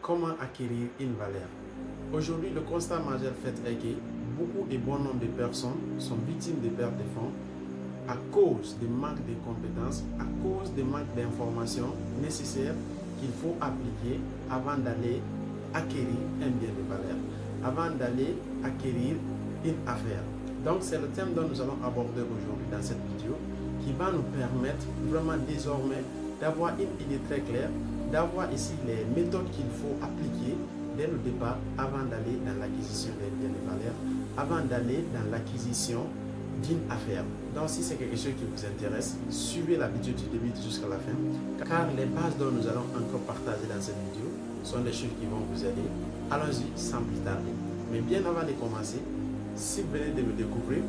comment acquérir une valeur. Aujourd'hui, le constat majeur fait est que beaucoup et bon nombre de personnes sont victimes de pertes de fonds à cause du manque de compétences, à cause du manque d'informations nécessaires qu'il faut appliquer avant d'aller acquérir un bien de valeur, avant d'aller acquérir une affaire. Donc c'est le thème dont nous allons aborder aujourd'hui dans cette vidéo qui va nous permettre vraiment désormais d'avoir une idée très claire, d'avoir ici les méthodes qu'il faut appliquer dès le départ avant d'aller dans l'acquisition d'un bien de valeur, avant d'aller dans l'acquisition d'une affaire. Donc si c'est quelque chose qui vous intéresse, suivez la vidéo du début jusqu'à la fin, car les bases dont nous allons encore partager dans cette vidéo sont des choses qui vont vous aider. Allons-y sans plus tarder. Mais bien avant de commencer, si vous venez de me découvrir,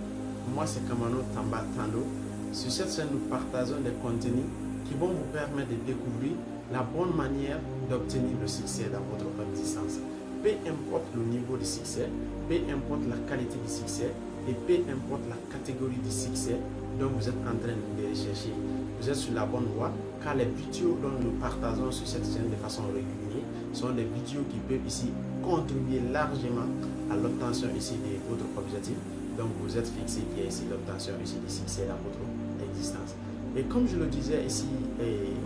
moi c'est Kamano Tamba Tando. Sur cette chaîne, nous partageons des contenus qui vont vous permettre de découvrir la bonne manière d'obtenir le succès dans votre existence. Peu importe le niveau de succès, peu importe la qualité du succès et peu importe la catégorie du succès dont vous êtes en train de rechercher, vous êtes sur la bonne voie, car les vidéos dont nous partageons sur cette chaîne de façon régulière sont des vidéos qui peuvent ici contribuer largement à l'obtention ici de votre objectif. Donc vous êtes fixé qui est ici l'obtention ici du succès dans votre existence. Et comme je le disais ici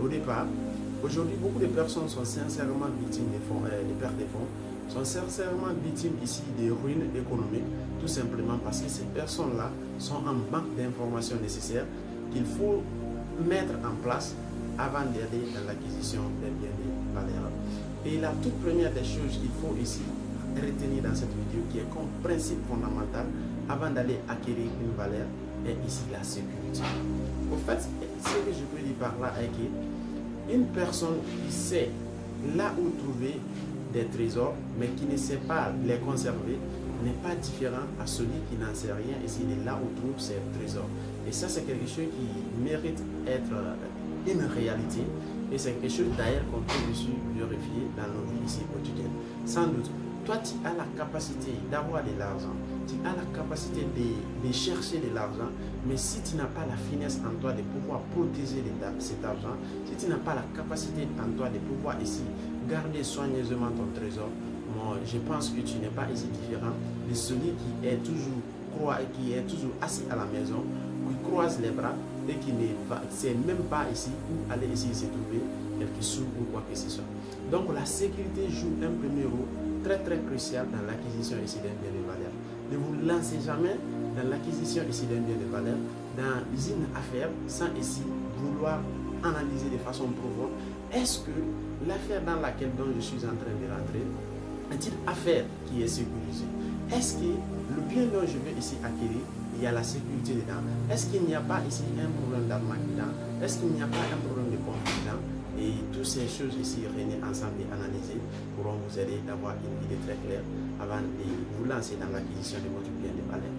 au départ, aujourd'hui beaucoup de personnes sont sincèrement victimes des pertes de fonds, sont sincèrement victimes ici des ruines économiques, tout simplement parce que ces personnes-là sont en manque d'informations nécessaires qu'il faut mettre en place avant d'aller dans l'acquisition d'un bien de valeur. Et la toute première des choses qu'il faut ici retenir dans cette vidéo, qui est comme principe fondamental avant d'aller acquérir une valeur, est ici la sécurité. Au fait, ce que je peux dire par là est qu'une personne qui sait là où trouver des trésors, mais qui ne sait pas les conserver, n'est pas différent à celui qui n'en sait rien ici de là où trouve ses trésors. Et ça, c'est quelque chose qui mérite d'être une réalité. Et c'est quelque chose d'ailleurs qu'on peut aussi vérifier dans nos vies ici quotidiennes. Sans doute, toi, tu as la capacité d'avoir de l'argent, tu as la capacité de chercher de l'argent, mais si tu n'as pas la finesse en toi de pouvoir protéger cet argent, si tu n'as pas la capacité en toi de pouvoir ici garder soigneusement ton trésor, moi, je pense que tu n'es pas ici différent de celui qui est toujours assis à la maison, qui croise les bras et qui ne sait même pas ici où aller ici se trouver quelque chose ou quoi que ce soit. Donc la sécurité joue un premier rôle très crucial dans l'acquisition ici d'un bien de valeur. Ne vous lancez jamais dans l'acquisition ici d'un bien de valeur, dans une affaire sans ici vouloir analyser de façon profonde. Est-ce que l'affaire dans laquelle je suis en train de rentrer est une affaire qui est sécurisée? Est-ce que le bien dont je vais ici acquérir, il y a la sécurité dedans? Est-ce qu'il n'y a pas ici un problème d'arnaque dedans? Est-ce qu'il n'y a pas un problème de conflit dedans? Et toutes ces choses ici réunies ensemble et analysées pourront vous aider d'avoir une idée très claire avant de vous lancer dans l'acquisition de votre bien de valeur.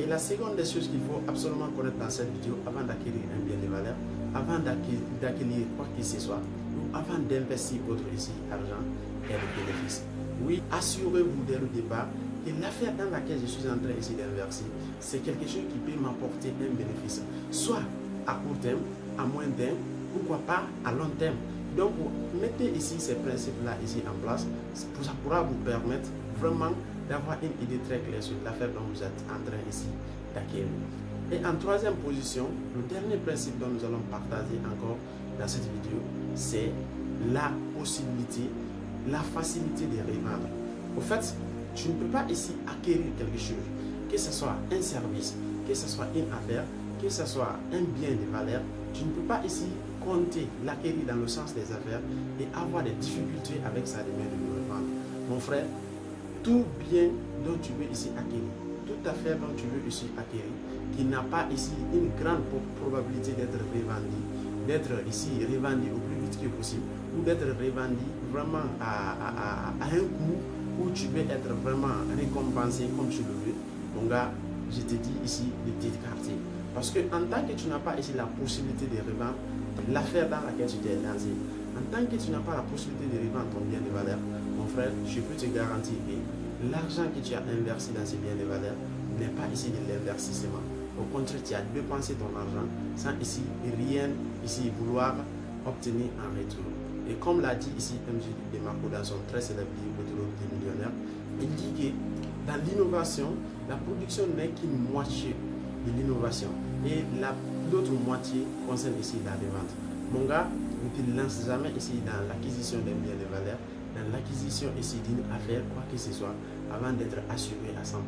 Et la seconde des choses qu'il faut absolument connaître dans cette vidéo avant d'acquérir un bien de valeur, avant d'acquérir quoi que ce soit, ou avant d'investir votre ici argent, est le bénéfice. Oui, assurez-vous dès le départ que l'affaire dans laquelle je suis en train ici d'inverser, c'est quelque chose qui peut m'apporter un bénéfice, soit à court terme, à moyen terme, pourquoi pas à long terme. Donc mettez ici ces principes-là ici en place, ça pourra vous permettre vraiment d'avoir une idée très claire sur l'affaire dont vous êtes en train ici d'acquérir. Et en troisième position, le dernier principe dont nous allons partager encore dans cette vidéo, c'est la possibilité, la facilité de revendre. Au fait, tu ne peux pas ici acquérir quelque chose, que ce soit un service, que ce soit une affaire, que ce soit un bien de valeur, tu ne peux pas ici compter l'acquérir dans le sens des affaires et avoir des difficultés avec sa demande de le revendre. Mon frère, tout bien dont tu veux ici acquérir, toute affaire dont tu veux ici acquérir, qui n'a pas ici une grande probabilité d'être revendu, au plus vite que possible, ou d'être revendu vraiment à un coût où tu veux être vraiment récompensé comme tu le veux, mon gars, je te dis ici de t'écarter. Parce que en tant que tu n'as pas ici la possibilité de revendre l'affaire dans laquelle tu t'es lancé, en tant que tu n'as pas la possibilité de revendre ton bien de valeur, mon frère, je peux te garantir que l'argent que tu as investi dans ces biens de valeur n'est pas ici de l'investissement. Au contraire, tu as dépensé ton argent sans ici rien vouloir obtenir en retour. Et comme l'a dit ici M.J. Demarco dans son très célèbre livre L'autoroute des millionnaires, il dit que dans l'innovation, la production n'est qu'une moitié de l'innovation et l'autre moitié concerne ici la revente. Mon gars, ne te lance jamais ici dans l'acquisition d'un bien de valeur, dans l'acquisition ici d'une affaire, quoi que ce soit, avant d'être assuré à 100%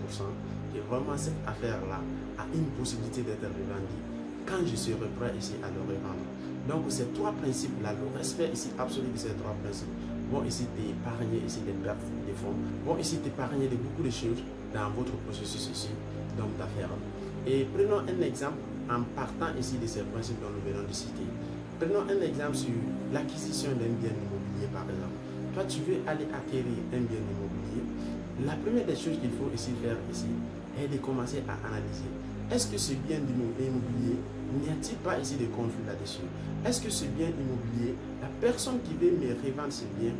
que vraiment cette affaire-là a une possibilité d'être revendue quand je serai prêt ici à le revendre. Donc ces trois principes-là, le respect ici absolu de ces trois principes, vont ici t'épargner ici des pertes de fonds, vont ici t'épargner de beaucoup de choses dans votre processus ici d'affaires. Et prenons un exemple en partant ici de ces principes dont nous venons de citer. Prenons un exemple sur l'acquisition d'un bien immobilier par exemple. Toi, tu veux aller acquérir un bien immobilier. La première des choses qu'il faut ici faire ici est de commencer à analyser. Est-ce que ce bien immobilier, n'y a-t-il pas ici de conflit là-dessus? Est-ce que ce bien immobilier, la personne qui veut me revendre ce bien,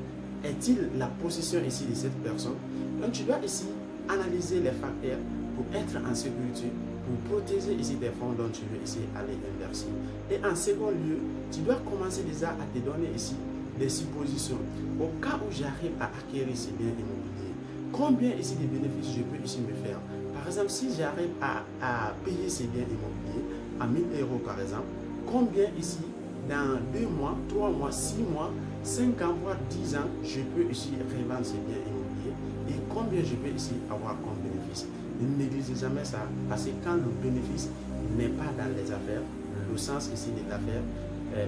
est-il la possession ici de cette personne? Donc tu dois ici analyser les facteurs pour être en sécurité, pour protéger ici des fonds dont tu veux ici aller inverser. Et en second lieu, tu dois commencer déjà à te donner ici des suppositions. Au cas où j'arrive à acquérir ce bien immobilier, combien ici de bénéfices je peux ici me faire? Par exemple, si j'arrive à payer ces biens immobiliers à 1000 € par exemple, combien ici, dans 2 mois, 3 mois, 6 mois, 5 ans, voire 10 ans, je peux ici revendre ces biens immobiliers et combien je peux ici avoir comme bénéfice? Ne négligez jamais ça, parce que quand le bénéfice n'est pas dans les affaires, le sens ici de l'affaire,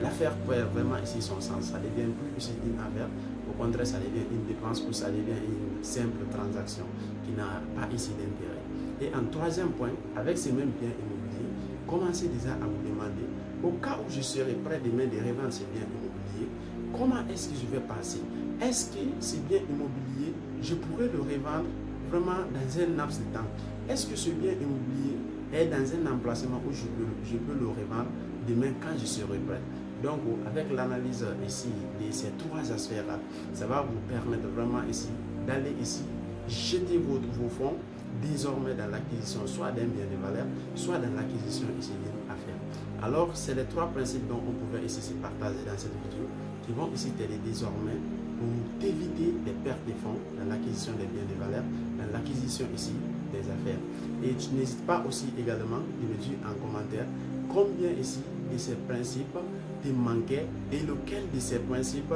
l'affaire perd vraiment ici son sens. Ça devient plus ici une affaire, au contraire, ça devient une dépense ou ça devient une simple transaction qui n'a pas ici d'intérêt. Et en troisième point, avec ces mêmes biens immobiliers, commencez déjà à vous demander, au cas où je serai prêt demain de revendre ces biens immobiliers, comment est-ce que je vais passer? Est-ce que ces biens immobiliers, je pourrais le revendre vraiment dans un laps de temps? Est-ce que ce bien immobilier est dans un emplacement où je peux le revendre demain quand je serai prêt? Donc, avec l'analyse ici de ces trois aspects-là, ça va vous permettre vraiment ici d'aller ici jeter vos fonds désormais dans l'acquisition soit d'un bien de valeur, soit dans l'acquisition ici d'une affaire. Alors, c'est les trois principes dont on pouvait ici se partager dans cette vidéo qui vont ici t'aider désormais pour t'éviter les pertes de fonds dans l'acquisition des biens de valeur, dans l'acquisition ici des affaires. Et tu n'hésites pas aussi également de me dire en commentaire combien ici de ces principes te manquaient et lequel de ces principes,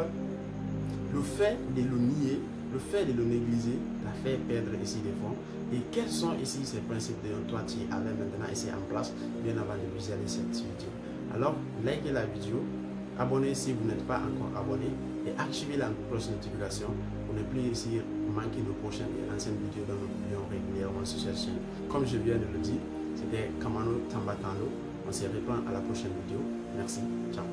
le fait de le nier, le fait de le négliger, t'a fait perdre ici des fonds. Et quels sont ici ces principes dont toi tu avais maintenant ici en place bien avant de visualiser cette vidéo. Alors, likez la vidéo, abonnez si vous n'êtes pas encore abonné et activez la cloche de notification pour ne plus ici manquer nos prochaines et anciennes vidéos dont nous publions régulièrement sur cette chaîne. Comme je viens de le dire, c'était Kamano Tambatando. On se reprend à la prochaine vidéo. Merci. Ciao.